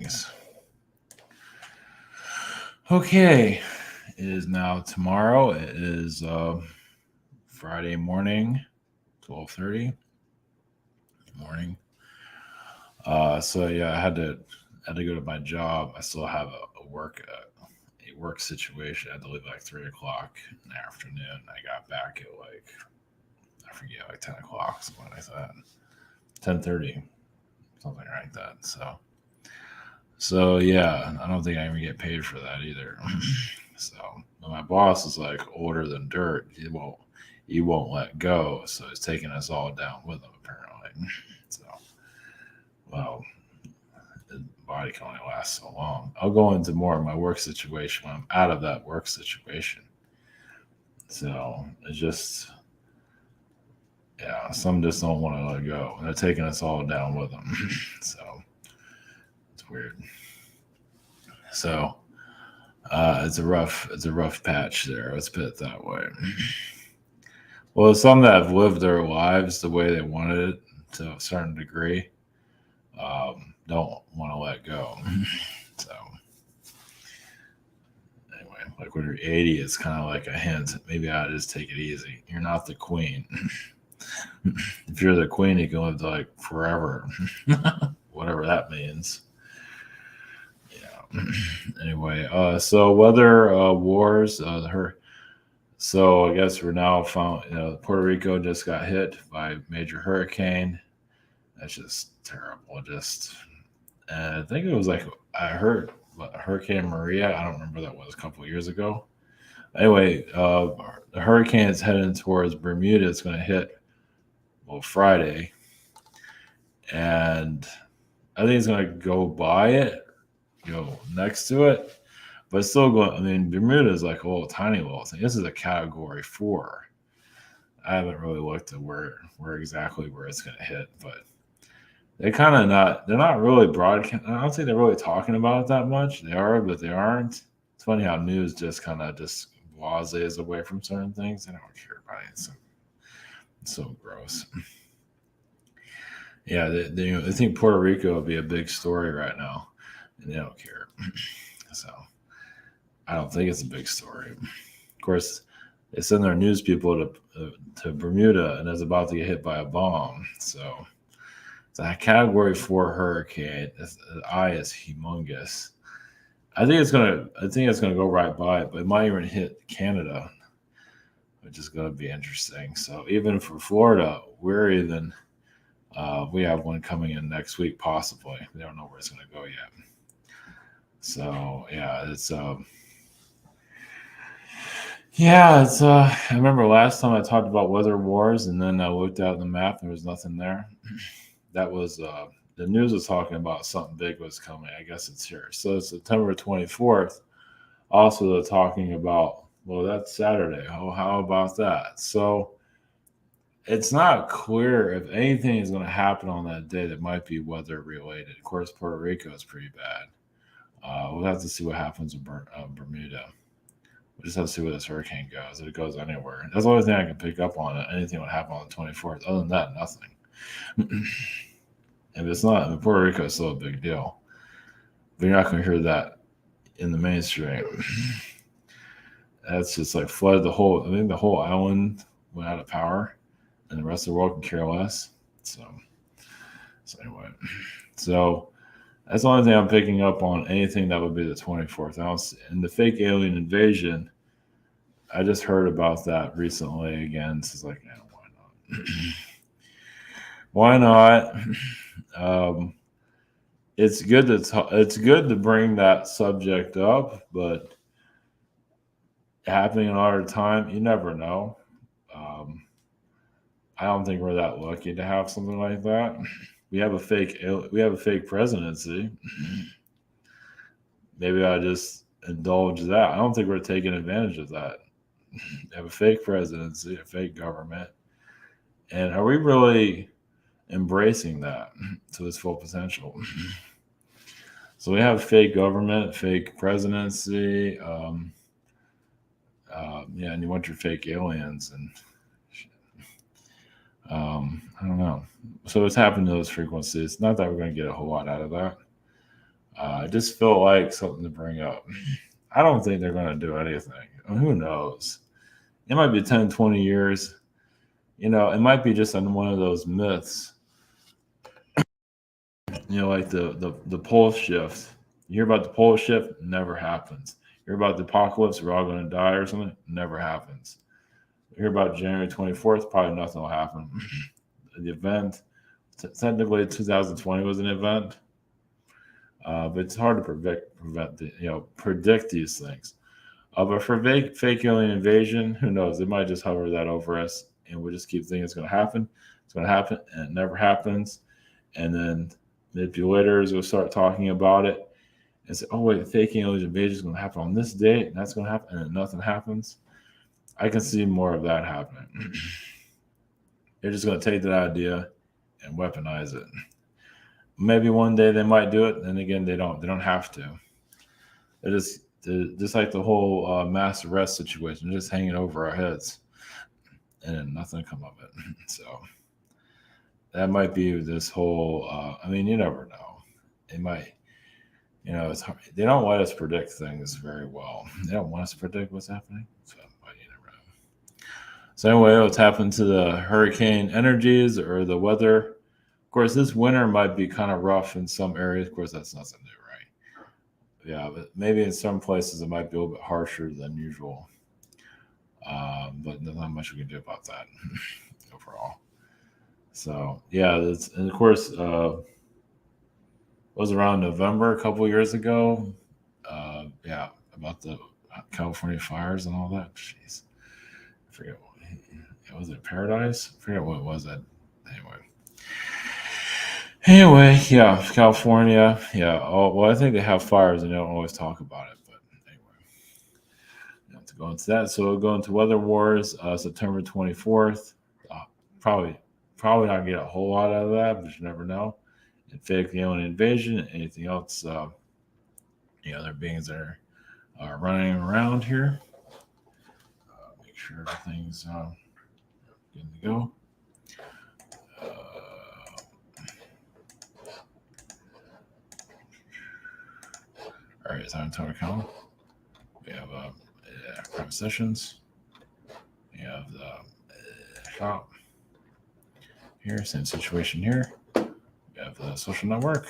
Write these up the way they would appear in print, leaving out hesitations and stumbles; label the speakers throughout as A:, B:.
A: things. Okay, it is now tomorrow. It is Friday morning, 12:30 morning. So yeah, I had to go to my job. I still have a work situation. I had to leave like 3 o'clock in the afternoon. I got back at like I forget like 10 o'clock, something like that. 10:30, something like that. So yeah, I don't think I even get paid for that either. So but my boss is like older than dirt. He won't let go. So he's taking us all down with him apparently. So well, the body can only last so long. I'll go into more of my work situation when I'm out of that work situation. So it's just yeah, some just don't want to let go. And they're taking us all down with them. So it's weird. So it's a rough patch there. Let's put it that way. Well, some that have lived their lives the way they wanted it to a certain degree don't want to let go. So anyway, like when you're 80, it's kind of like a hint. Maybe I just take it easy. You're not the queen. If you're the queen, you can live to like forever, whatever that means. Yeah. Anyway, so weather wars. So I guess we're now found. Puerto Rico just got hit by a major hurricane. That's just terrible. And I think it was like I heard Hurricane Maria. I don't remember what that was a couple of years ago. Anyway, the hurricane is heading towards Bermuda. It's going to hit Friday, and I think it's going to go by it, go next to it, but it's still going. I mean, Bermuda is like a little tiny little thing. This is a Category 4. I haven't really looked at where exactly where it's going to hit, but they kind of not. They're not really broadcast. I don't think they're really talking about it that much. They are, but they aren't. It's funny how news just kind of just blase away from certain things. They don't care about it. It's so gross. Yeah, they think Puerto Rico will be a big story right now, and they don't care. So I don't think it's a big story. Of course, they send their news people to Bermuda, and it's about to get hit by a bomb. So it's a Category 4 hurricane. The eye is humongous. I think it's gonna go right by it, but it might even hit Canada, which is going to be interesting. So even for Florida, we have one coming in next week, possibly. We don't know where it's going to go yet. So it's. I remember last time I talked about weather wars, and then I looked out the map. There was nothing there. That was the news was talking about something big was coming. I guess it's here. So it's September 24th. Also, they're talking about that's Saturday. Oh, how about that? So it's not clear if anything is going to happen on that day that might be weather related. Of course, Puerto Rico is pretty bad. We'll have to see what happens in Bermuda. We'll just have to see where this hurricane goes. If it goes anywhere, that's the only thing I can pick up on. Anything would happen on the 24th. Other than that, nothing. If it's not, I mean, Puerto Rico is still a big deal. But you're not going to hear that in the mainstream. That's just like flooded the whole. I think the whole island went out of power, and the rest of the world can care less. So anyway, so that's the only thing I'm picking up on anything that would be the 24th. And the fake alien invasion, I just heard about that recently again. So it's like, why not? Why not? It's good to bring that subject up, but happening another time, you never know. Um, I don't think we're that lucky to have something like that. We have a fake presidency. Maybe I just indulge that. I don't think we're taking advantage of that. We have a fake presidency, a fake government, and are we really embracing that to its full potential? So we have fake government, fake presidency, yeah, and you want your fake aliens, and I don't know. So what's happened to those frequencies? Not that we're going to get a whole lot out of that. I just felt like something to bring up. I don't think they're going to do anything. I mean, who knows? It might be 10, 20 years. It might be just on one of those myths, like the pole shift. You hear about the pole shift? Never happens. You hear about the apocalypse? We're all going to die or something? Never happens. You hear about January 24th? Probably nothing will happen. The event, technically 2020 was an event, but it's hard to predict these things. But for fake alien invasion, who knows? They might just hover that over us, and we'll just keep thinking it's going to happen. It's going to happen, and it never happens. And then manipulators will start talking about it and say, "Oh wait, fake alien invasion is going to happen on this date, and that's going to happen," and then nothing happens. I can see more of that happening. They're just going to take that idea and weaponize it. Maybe one day they might do it, and again they don't. They don't have to. They're just like the whole mass arrest situation, just hanging over our heads, and then nothing come of it. So that might be this whole. I mean, you never know. It might. It's hard. They don't let us predict things very well. They don't want us to predict what's happening. So you never know. So anyway, what's happened to the hurricane energies or the weather? Of course, this winter might be kind of rough in some areas. Of course, that's nothing new, right? Yeah, but maybe in some places it might be a little bit harsher than usual. But there's not much we can do about that overall. So yeah, and of course, was around November a couple years ago. Yeah, about the California fires and all that. Jeez, I forget what was it. Paradise? I forget what was it. Anyway, yeah, California. Yeah. Oh, well, I think they have fires and they don't always talk about it. But anyway, we have to go into that. So we'll go into weather wars. September 24th. Probably not get a whole lot out of that, but you never know. And fake alien invasion. Anything else? The other beings that are running around here. Make sure everything's good to go. All right, time to account. We have private sessions. We have the shop here, same situation here. We have the social network,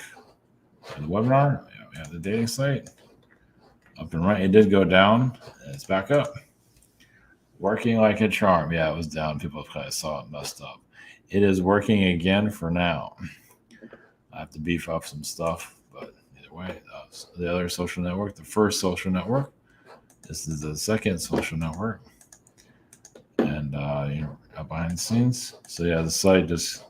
A: and the webinar. We have the dating site. Up and right, it did go down. And it's back up. Working like a charm. Yeah, it was down. People kind of saw it messed up. It is working again for now. I have to beef up some stuff, but either way, the other social network, the first social network. This is the second social network, and behind the scenes. So yeah, the site just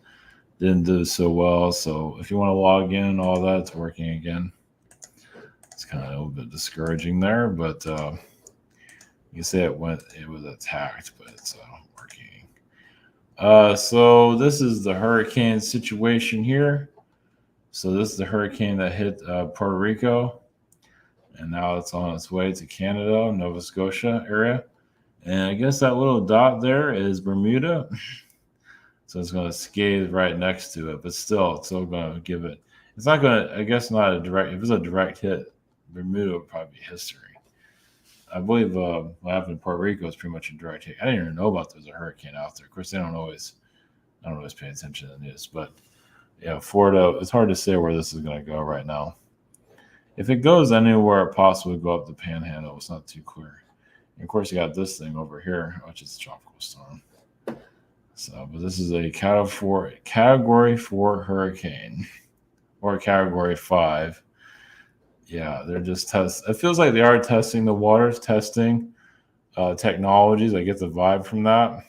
A: didn't do so well. So if you want to log in, all that's working again. It's kind of a little bit discouraging there, but you can say it was attacked, but it's working. So this is the hurricane situation here. So this is the hurricane that hit Puerto Rico, and now it's on its way to Canada, Nova Scotia area. And I guess that little dot there is Bermuda. So it's going to scathe right next to it, but still, it's still going to give it. It's not going to, I guess, not a direct. If it's a direct hit, Bermuda would probably be history. I believe what happened in Puerto Rico is pretty much a direct hit. I didn't even know about there's a hurricane out there. Of course, I don't always pay attention to the news, but yeah, Florida. It's hard to say where this is going to go right now. If it goes anywhere, it possibly go up the Panhandle. It's not too clear. And of course, you got this thing over here, which is a tropical storm. So, but this is a category 4 hurricane, or category 5. Yeah, they're just it feels like they are testing the waters, testing technologies. I get the vibe from that.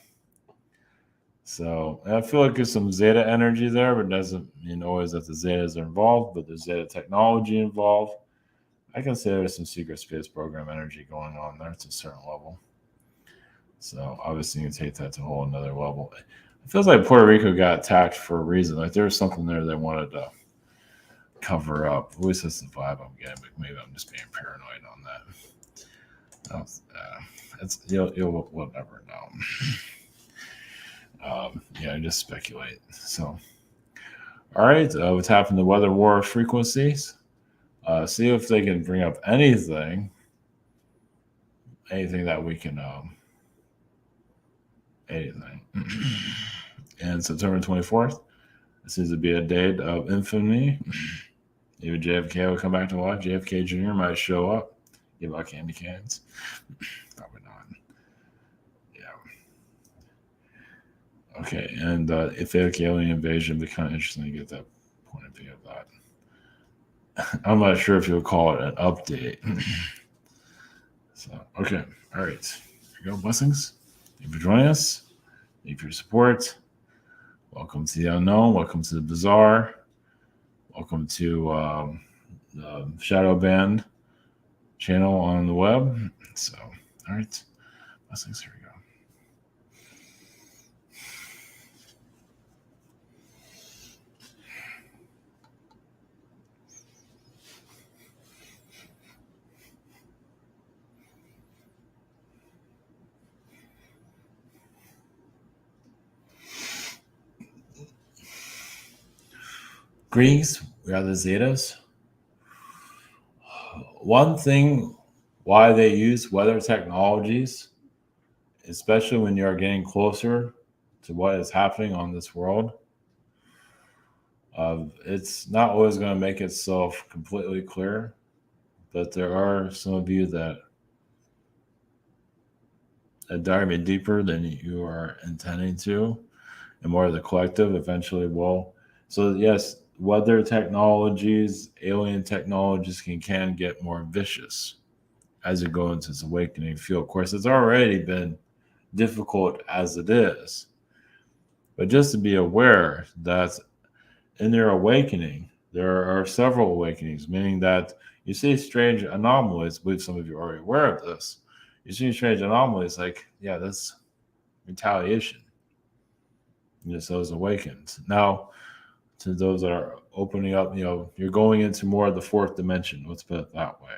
A: So I feel like there's some Zeta energy there, but it doesn't mean always that the Zetas are involved, but there's Zeta technology involved. I can say there's some secret space program energy going on there to a certain level. So obviously you can take that to a whole another level. It feels like Puerto Rico got attacked for a reason. Like there was something there they wanted to cover up. At least that's the vibe I'm getting, but maybe I'm just being paranoid on that. It's we'll never know. Just speculate. So, all right, what's happened to weather war frequencies? See if they can bring up anything that we can, anything. And September 24th, it seems to be a date of infamy. Maybe JFK will come back to life. JFK Jr. might show up, give out candy cans. Probably not. Yeah. Okay, and if alien invasion, it'd be kind of interesting to get that point of view of that. I'm not sure if you'll call it an update. So, okay. All right. Here we go. Blessings. Thank you for joining us. Thank you for your support. Welcome to the unknown. Welcome to the bizarre. Welcome to the Shadow Band channel on the web. So, all right. Blessings. Here we go. Greeks, we are the Zetas. One thing why they use weather technologies, especially when you're getting closer to what is happening on this world, it's not always going to make itself completely clear, but there are some of you that dive in deeper than you are intending to, and more of the collective eventually will. So yes, weather technologies, alien technologies can get more vicious as you go into this awakening field. Of course, it's already been difficult as it is, but just to be aware that in their awakening, there are several awakenings, meaning that you see strange anomalies. I believe some of you are already aware of this. You see strange anomalies like, yeah, that's retaliation. Just those awakened. Now, to those that are opening up, you're going into more of the fourth dimension. Let's put it that way.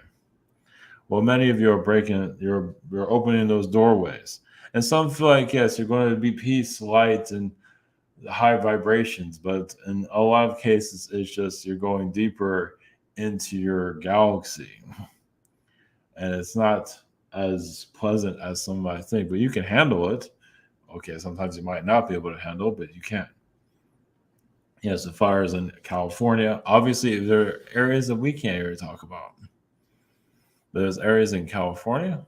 A: Well, many of you are breaking, you're opening those doorways. And some feel like, yes, you're going to be peace, light, and high vibrations. But in a lot of cases, it's just you're going deeper into your galaxy. And it's not as pleasant as some might think, but you can handle it. Okay, sometimes you might not be able to handle it, but you can. Yes, the fires in California. Obviously, there are areas that we can't even talk about. But there's areas in California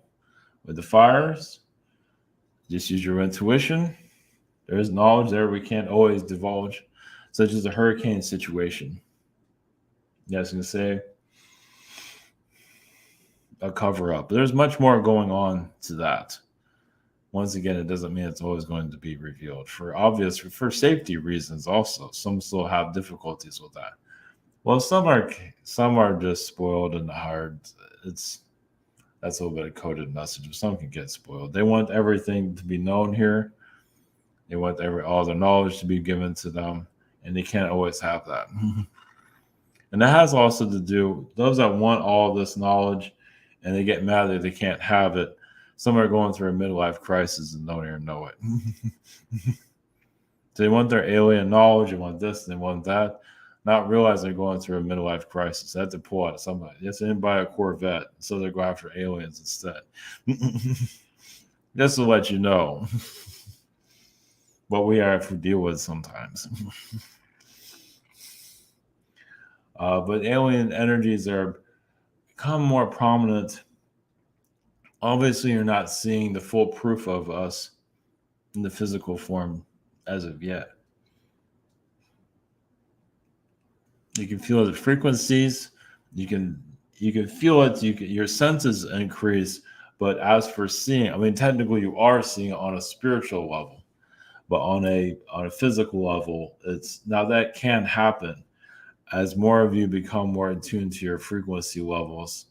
A: with the fires. Just use your intuition. There is knowledge there we can't always divulge, such as the hurricane situation. Yes, you can say a cover up. But there's much more going on to that. Once again, it doesn't mean it's always going to be revealed for safety reasons. Also, some still have difficulties with that. Well, some are just spoiled in the heart. That's a little bit of coded message. Some can get spoiled. They want everything to be known here. They want all the knowledge to be given to them, and they can't always have that. And that has also to do those that want all this knowledge, and they get mad that they can't have it. Some are going through a midlife crisis and don't even know it. So they want their alien knowledge, they want this, they want that, not realizing they're going through a midlife crisis. They have to pull out of somebody. Yes, they didn't buy a Corvette, so they go after aliens instead. Just to let you know what we have to deal with sometimes. But alien energies are become more prominent. Obviously, you're not seeing the full proof of us in the physical form as of yet. You can feel the frequencies. You can feel it. Your senses increase. But as for seeing, I mean, technically, you are seeing it on a spiritual level, but on a physical level, it's now that can happen as more of you become more attuned to your frequency levels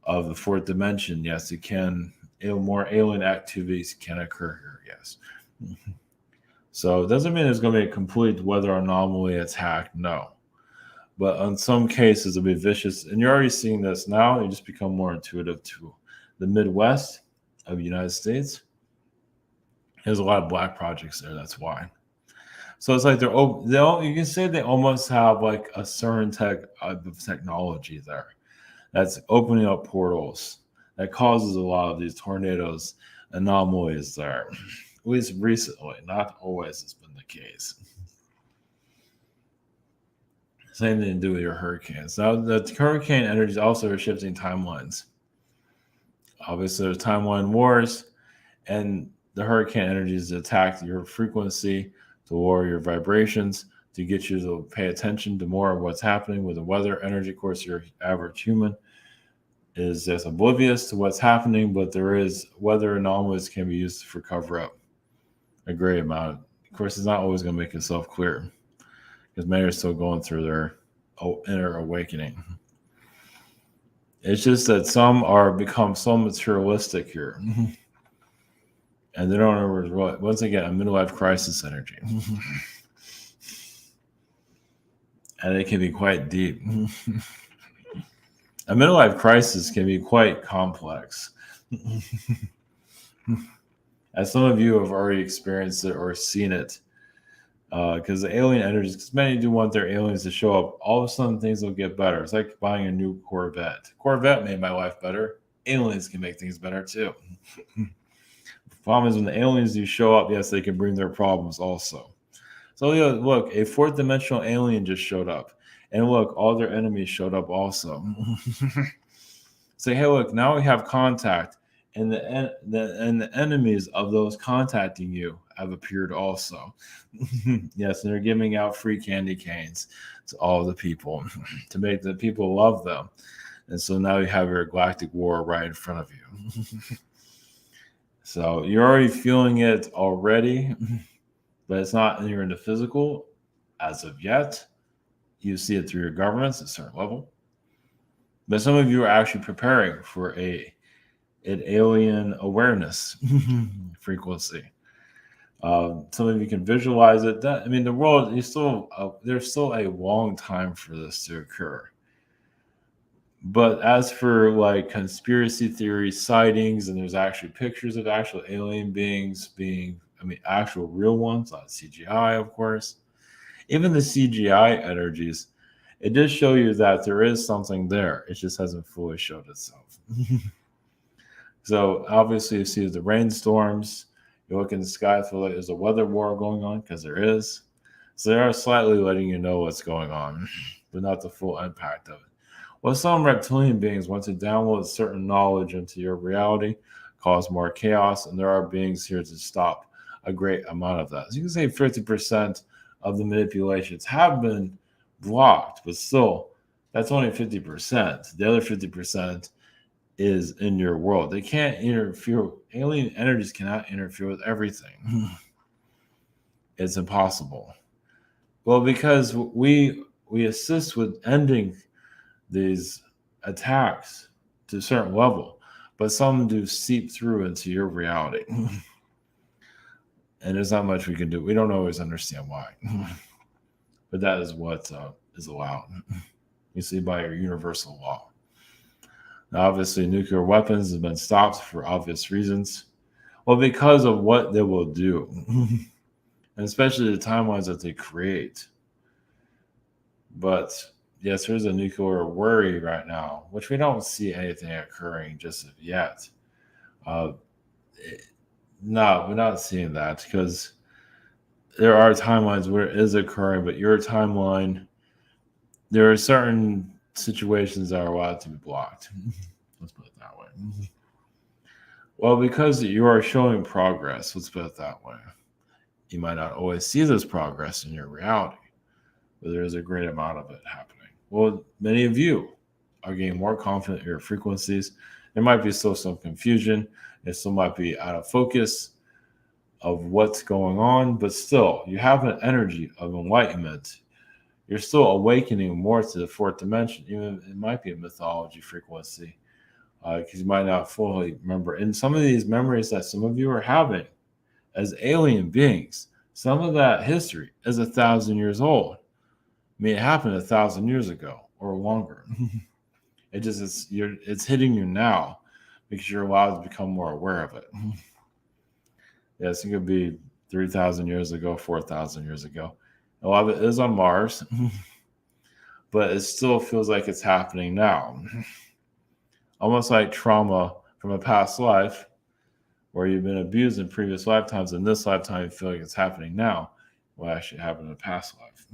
A: of the fourth dimension. Yes, it can. More alien activities can occur here. Yes. So it doesn't mean there's going to be a complete weather anomaly attack. No. But in some cases, it'll be vicious. And you're already seeing this now. You just become more intuitive to the Midwest of the United States. There's a lot of black projects there. That's why. So it's like you can say they almost have like a certain of technology there that's opening up portals that causes a lot of these tornadoes, anomalies there. At least recently, not always has been the case. Same thing to do with your hurricanes. Now, the hurricane energies also are shifting timelines. Obviously, there's timeline wars, and the hurricane energies attack your frequency to lower your vibrations to get you to pay attention to more of what's happening with the weather energy. Of course, your average human is just oblivious to what's happening, but there is weather anomalies can be used for cover up a great amount. Of course, it's not always going to make itself clear because many are still going through their inner awakening. It's just that some are become so materialistic here. And they don't know what, once again, a midlife crisis energy. And it can be quite deep. A midlife crisis can be quite complex. As some of you have already experienced it or seen it, because the alien energies, because many do want their aliens to show up, all of a sudden things will get better. It's like buying a new Corvette. Corvette made my life better. Aliens can make things better too. The problem is when the aliens do show up, yes, they can bring their problems also. So look, a fourth dimensional alien just showed up. And look, all their enemies showed up also. Say, hey, look, now we have contact. And the enemies of those contacting you have appeared also. Yes, and they're giving out free candy canes to all the people to make the people love them. And so now you have your galactic war right in front of you. So you're already feeling it already, but it's not you're in the physical as of yet. You see it through your governments at a certain level. But some of you are actually preparing for an alien awareness frequency. Some of you can visualize it. The world is there's still a long time for this to occur. But as for like conspiracy theory sightings, and there's actually pictures of actual alien beings actual real ones, not CGI, of course. Even the CGI energies, it does show you that there is something there. It just hasn't fully showed itself. So obviously you see the rainstorms. You look in the sky, feel like there's a weather war going on, because there is. So they are slightly letting you know what's going on, but not the full impact of it. Well, some reptilian beings want to download certain knowledge into your reality, cause more chaos, and there are beings here to stop a great amount of that. So you can say 50% of the manipulations have been blocked, but still, that's only 50%. The other 50% is in your world. They can't interfere. Alien energies cannot interfere with everything. It's impossible. Well, because we assist with ending these attacks to a certain level, but some do seep through into your reality. And there's not much we can do. We don't always understand why. But that is what is allowed. You see, by your universal law. Now, obviously, nuclear weapons have been stopped for obvious reasons. Well, because of what they will do, and especially the timelines that they create. But yes, there's a nuclear worry right now, which we don't see anything occurring just yet. No, we're not seeing that because there are timelines where it is occurring, but your timeline, there are certain situations that are allowed to be blocked. Let's put it that way. Well, because you are showing progress, let's put it that way. You might not always see this progress in your reality, but there is a great amount of it happening. Well, many of you are getting more confident in your frequencies. There might be still some confusion. It still might be out of focus of what's going on, but still, you have an energy of enlightenment. You're still awakening more to the fourth dimension. Even it might be a mythology frequency, because you might not fully remember. And some of these memories that some of you are having as alien beings, some of that history is 1,000 years old. It happened 1,000 years ago or longer. It's hitting you now because you're allowed to become more aware of it. Yes, it could be 3,000 years ago, 4,000 years ago. A lot of it is on Mars, but it still feels like it's happening now. Almost like trauma from a past life where you've been abused in previous lifetimes. In this lifetime, you feel like it's happening now. What actually happened in a past life.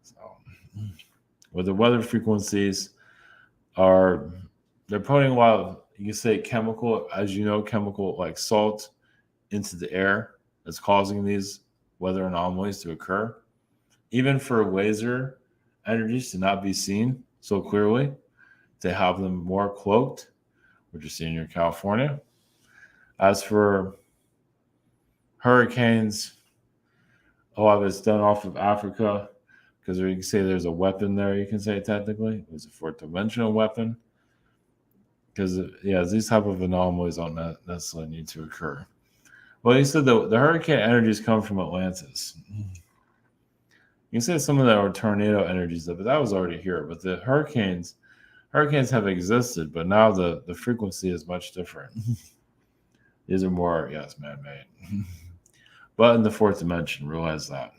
A: So, with the weather frequencies they're putting a lot of, you can say, chemical, as you know, chemical like salt into the air that's causing these weather anomalies to occur. Even for laser energies to not be seen so clearly, to have them more cloaked, which you're seeing here in California. As for hurricanes, a lot of it's done off of Africa because you can say there's a weapon there, you can say technically. It was a fourth dimensional weapon. Because, yeah, these type of anomalies don't necessarily need to occur. Well, you said the hurricane energies come from Atlantis. You said some of that are tornado energies, but that was already here. But the hurricanes have existed, but now the frequency is much different. These are more, yes, man-made. But in the fourth dimension, realize that.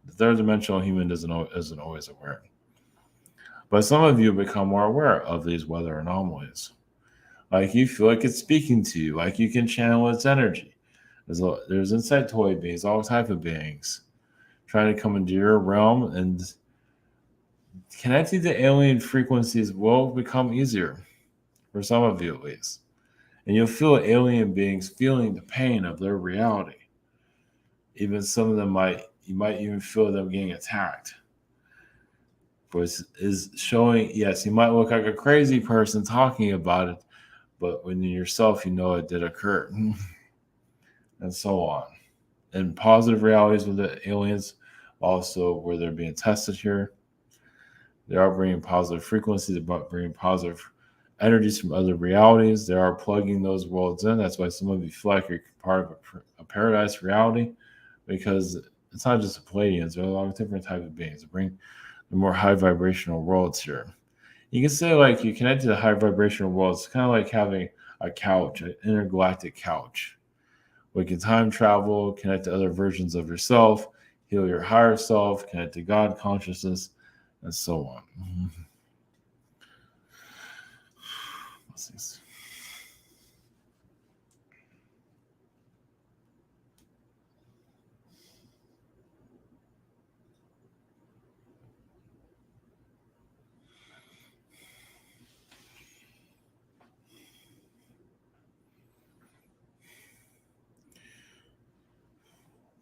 A: The third dimensional human isn't always aware. But some of you become more aware of these weather anomalies. Like you feel like it's speaking to you, like you can channel its energy. There's insectoid beings, all type of beings, trying to come into your realm, and connecting to alien frequencies will become easier, for some of you at least. And you'll feel alien beings feeling the pain of their reality. Even some of them you might even feel them getting attacked. Is showing, yes, you might look like a crazy person talking about it, but when you yourself, you know it did occur. And so on. And positive realities with the aliens, also where they're being tested here. They are bringing positive frequencies, about bringing positive energies from other realities. They are plugging those worlds in. That's why some of you feel like you're part of a paradise reality, because it's not just the Palladians. There are a lot of different types of beings that bring the more high vibrational worlds here. You can say like you connect to the high vibrational worlds. It's kind of like having a couch, an intergalactic couch. We can time travel, connect to other versions of yourself, heal your higher self, connect to God consciousness, and so on.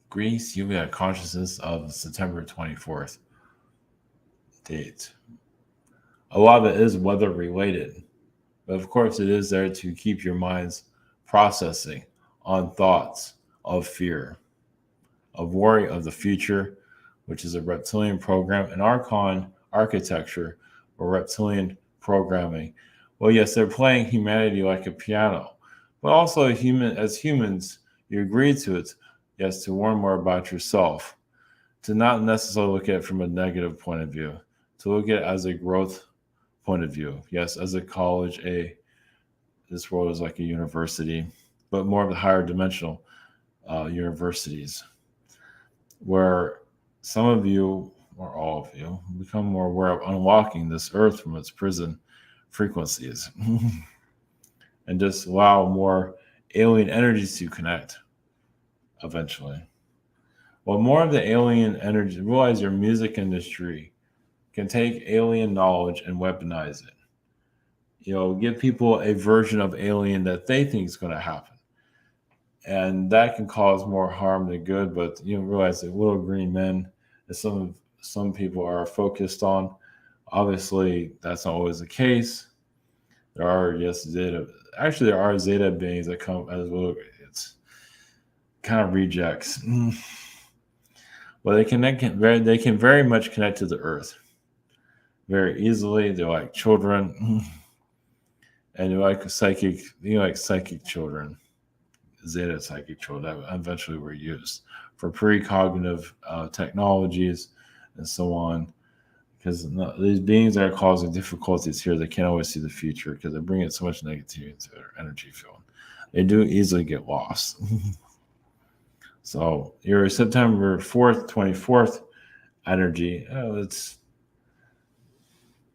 A: Greece, you got consciousness of September 24th date. A lot of it is weather related, but of course it is there to keep your minds processing on thoughts of fear, of worry of the future, which is a reptilian program, an archon architecture or reptilian programming. Well, yes, they're playing humanity like a piano, but also as humans, you agree to it, yes, to learn more about yourself, to not necessarily look at it from a negative point of view, to look at it as a growth point of view. Yes, as a college, this world is like a university, but more of the higher dimensional universities, where some of you, or all of you, become more aware of unlocking this earth from its prison frequencies and just allow more alien energies to connect eventually. Well, more of the alien energy, realize your music industry can take alien knowledge and weaponize it. Give people a version of alien that they think is going to happen. And that can cause more harm than good, but realize that little green men, as some people are focused on, obviously that's not always the case. There are, yes, Zeta. Actually, there are Zeta beings that come as little. It's kind of rejects. Well, they can very much connect to the earth very easily. They're like children, and they're like psychic children. Zeta psychic children that eventually were used for precognitive technologies and so on. Because these beings that are causing difficulties here, they can't always see the future because they're bringing so much negativity into their energy field. They do easily get lost. So your September 4th, 24th energy,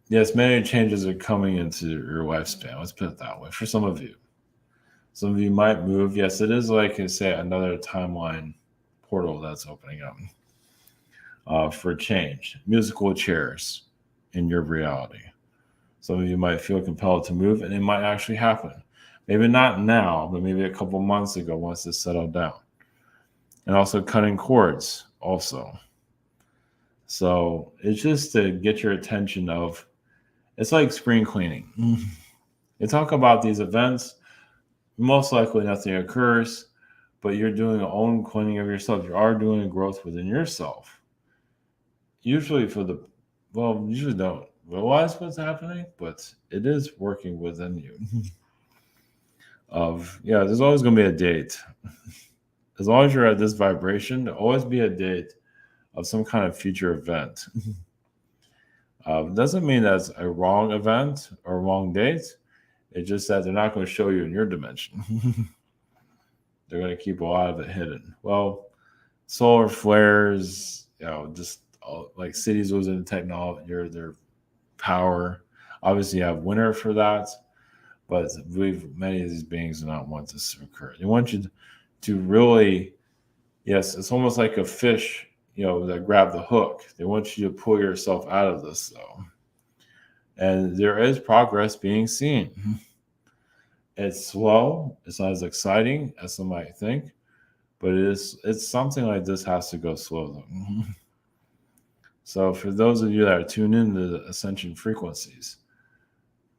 A: yes, many changes are coming into your lifespan. Let's put it that way. For some of you, might move. Yes, it is like I say, another timeline portal that's opening up for change. Musical chairs in your reality. Some of you might feel compelled to move, and it might actually happen. Maybe not now, but maybe a couple months ago once it's settled down. And also cutting cords, also. So it's just to get your attention of, it's like spring cleaning. You talk about these events, most likely nothing occurs, but you're doing your own cleaning of yourself. You are doing a growth within yourself. Usually usually don't realize what's happening, but it is working within you. There's always going to be a date. As long as you're at this vibration, there'll always be a date of some kind of future event. Doesn't mean that's a wrong event or wrong date. It's just that they're not going to show you in your dimension. They're going to keep a lot of it hidden. Well, solar flares, just like cities losing technology or their power. Obviously, you have winter for that, but I believe many of these beings do not want this to occur. They want you to really, yes, it's almost like a fish, that grab the hook. They want you to pull yourself out of this, though. And there is progress being seen. It's slow. It's not as exciting as some might think, but it's something like this has to go slow, though. So for those of you that are tuned into the ascension frequencies,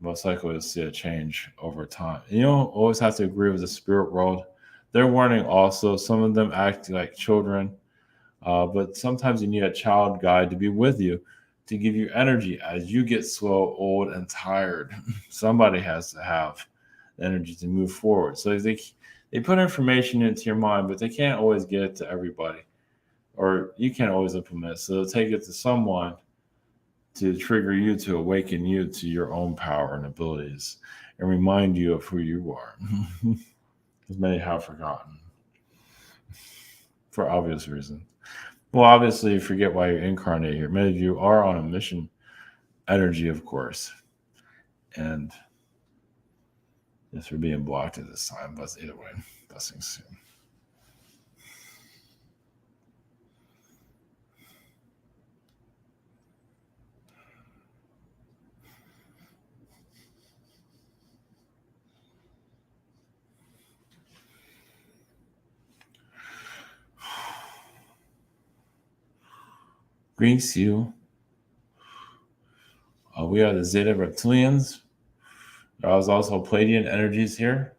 A: most likely you'll see a change over time. And you don't always have to agree with the spirit world. They're warning also. Some of them act like children, but sometimes you need a child guide to be with you to give you energy as you get slow, old, and tired. Somebody has to have the energy to move forward. So they put information into your mind, but they can't always get it to everybody, or you can't always implement it. So they'll take it to someone to trigger you, to awaken you to your own power and abilities and remind you of who you are. As many have forgotten for obvious reasons. Well, obviously, you forget why you're incarnated here. Many of you are on a mission energy, of course. And yes, we're being blocked at this time, but either way, blessings soon. Greeks, you. We are the Zeta reptilians. There was also Pleiadian energies here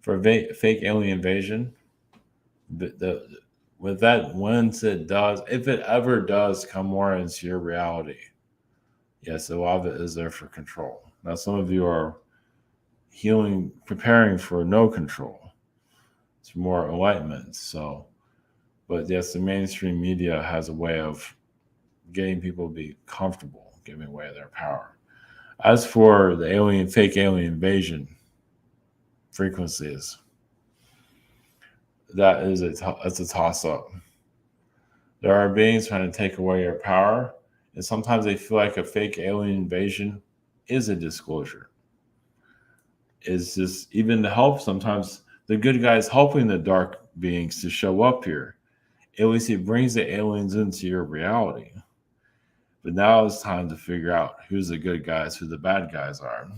A: for fake alien invasion. With that, once it does, if it ever does come more into your reality, yes, a lot of it is there for control. Now, some of you are healing, preparing for no control. It's more enlightenment. So, but yes, the mainstream media has a way of getting people to be comfortable giving away their power. As for the fake alien invasion frequencies, that's a toss up. There are beings trying to take away your power, and sometimes they feel like a fake alien invasion is a disclosure. It's just even to help. Sometimes the good guys helping the dark beings to show up here. At least it brings the aliens into your reality. But now it's time to figure out who's the good guys, who the bad guys are.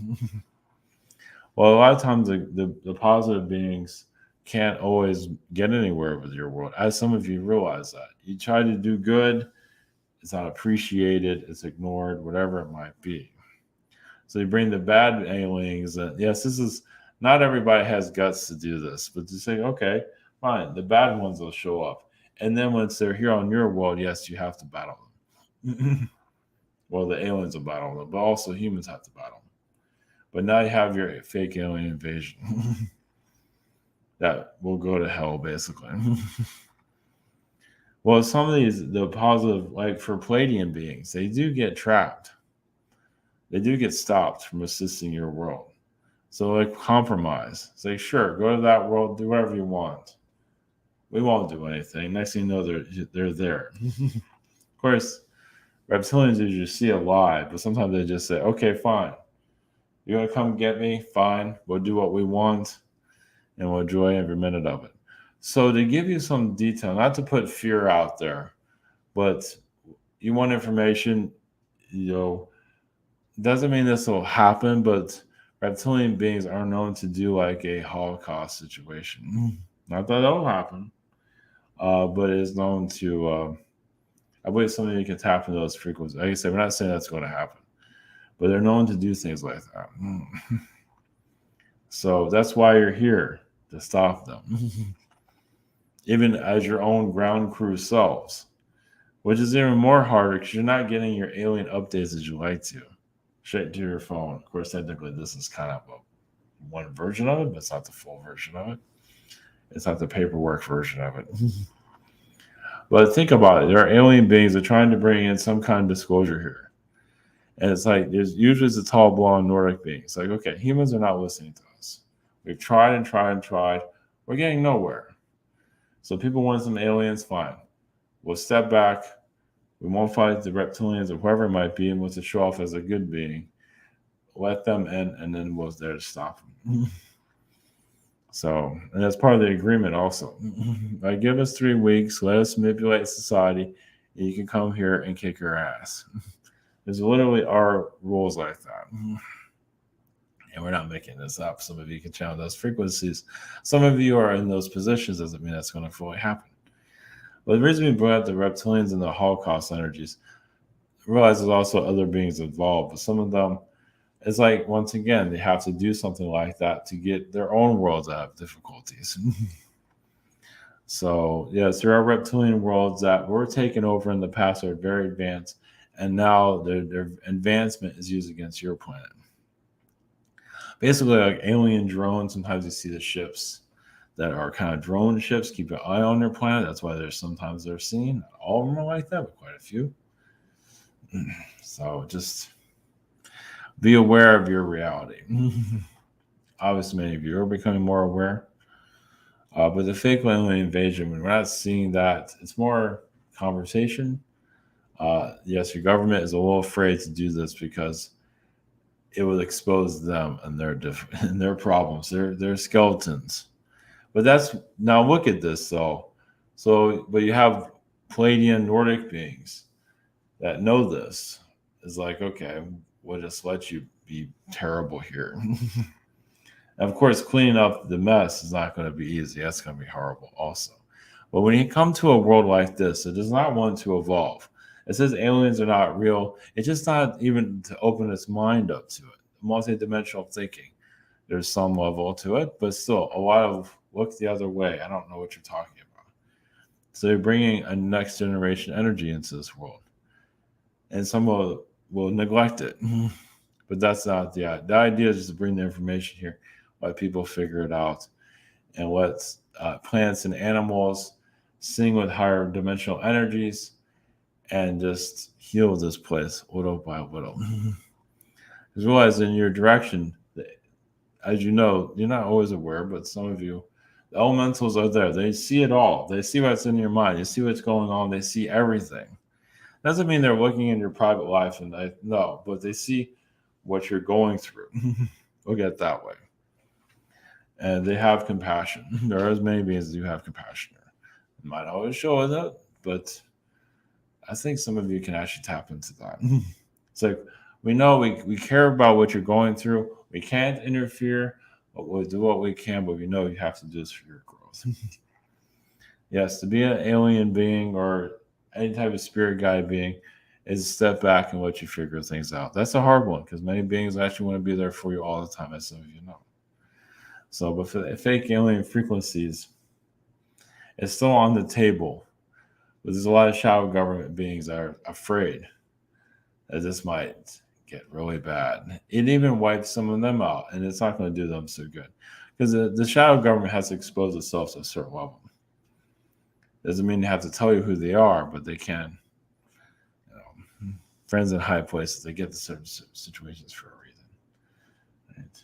A: Well, a lot of times the positive beings can't always get anywhere with your world, as some of you realize that. You try to do good, it's not appreciated, it's ignored, whatever it might be. So you bring the bad aliens, and yes, this is not everybody has guts to do this, but to say, okay, fine, the bad ones will show up. And then once they're here on your world, yes, you have to battle them. Well, the aliens will battle them, but also humans have to battle them. But now you have your fake alien invasion. That will go to hell, basically. Well, some of the positive, like for Pleiadian beings, they do get trapped. They do get stopped from assisting your world. So, like, compromise. Say, sure, go to that world, do whatever you want. We won't do anything. Next thing you know, they're there. Of course, reptilians usually see a lie, but sometimes they just say, "Okay, fine. You want to come get me? Fine. We'll do what we want, and we'll enjoy every minute of it." So to give you some detail, not to put fear out there, but you want information, you know, doesn't mean this will happen, but reptilian beings are known to do like a Holocaust situation. Not that that'll happen, but it is known to. I believe some of you can tap into those frequencies. Like I said, we're not saying that's going to happen, but they're known to do things like that. So that's why you're here, to stop them, even as your own ground crew selves, which is even more harder because you're not getting your alien updates as you like to, straight to your phone. Of course, technically, this is kind of one version of it, but it's not the full version of it. It's not the paperwork version of it. But think about it. There are alien beings that are trying to bring in some kind of disclosure here. And it's like, there's usually the tall, blonde Nordic beings. Like, okay, humans are not listening to us. We've tried and tried and tried. We're getting nowhere. So people want some aliens, fine. We'll step back. We won't fight the reptilians or whoever it might be and want to show off as a good being. Let them in, and then we're there to stop them. So, and that's part of the agreement also. Like, give us 3 weeks, let us manipulate society, and you can come here and kick your ass. There's literally are rules like that. And we're not making this up. Some of you can channel those frequencies. Some of you are in those positions, doesn't mean that's going to fully happen. But the reason we brought up the reptilians and the Holocaust energies, realize there's also other beings involved, but some of them, it's like, once again, they have to do something like that to get their own worlds out of difficulties. So, yes, there are reptilian worlds that were taken over in the past that are very advanced, and now their advancement is used against your planet. Basically, like alien drones, sometimes you see the ships that are kind of drone ships. Keep an eye on their planet. That's why sometimes they're seen. Not all of them are like that, but quite a few. So just be aware of your reality. Obviously, many of you are becoming more aware. But the fake alien invasion, when we're not seeing that, it's more conversation. Yes, your government is a little afraid to do this because it will expose them and and their problems, their skeletons. But that's, now look at this though. So, but you have Palladian Nordic beings that know this. It's like, okay, we'll just let you be terrible here. And of course, cleaning up the mess is not going to be easy. That's going to be horrible also. But when you come to a world like this, it does not want to evolve. It says aliens are not real. It's just not even to open its mind up to it. Multidimensional thinking. There's some level to it, but still a lot of look the other way. I don't know what you're talking about. So you're bringing a next generation energy into this world. And some will neglect it. But that's not the idea. The idea is just to bring the information here, let people figure it out, and let plants and animals sing with higher dimensional energies and just heal this place little by little. Because realize in your direction, as you know, you're not always aware, but some of you, the elementals are there. They see it all. They see what's in your mind. They see what's going on. They see everything. Doesn't mean they're looking in your private life, and no, but they see what you're going through. Look at it that way. And they have compassion. There are as many beings that do have compassion. It might not always show that, but I think some of you can actually tap into that. It's like, we know we care about what you're going through. We can't interfere, but we'll do what we can, but we know you have to do this for your growth. Yes, to be an alien being or any type of spirit guide being is step back and let you figure things out. That's a hard one because many beings actually want to be there for you all the time, as some of you know. So, but for the fake alien frequencies, it's still on the table. But there's a lot of shadow government beings that are afraid that this might get really bad. It even wipes some of them out, and it's not going to do them so good. Because the shadow government has to expose itself to a certain level. Doesn't mean they have to tell you who they are, but they can. Friends in high places, they get the certain situations for a reason. Right?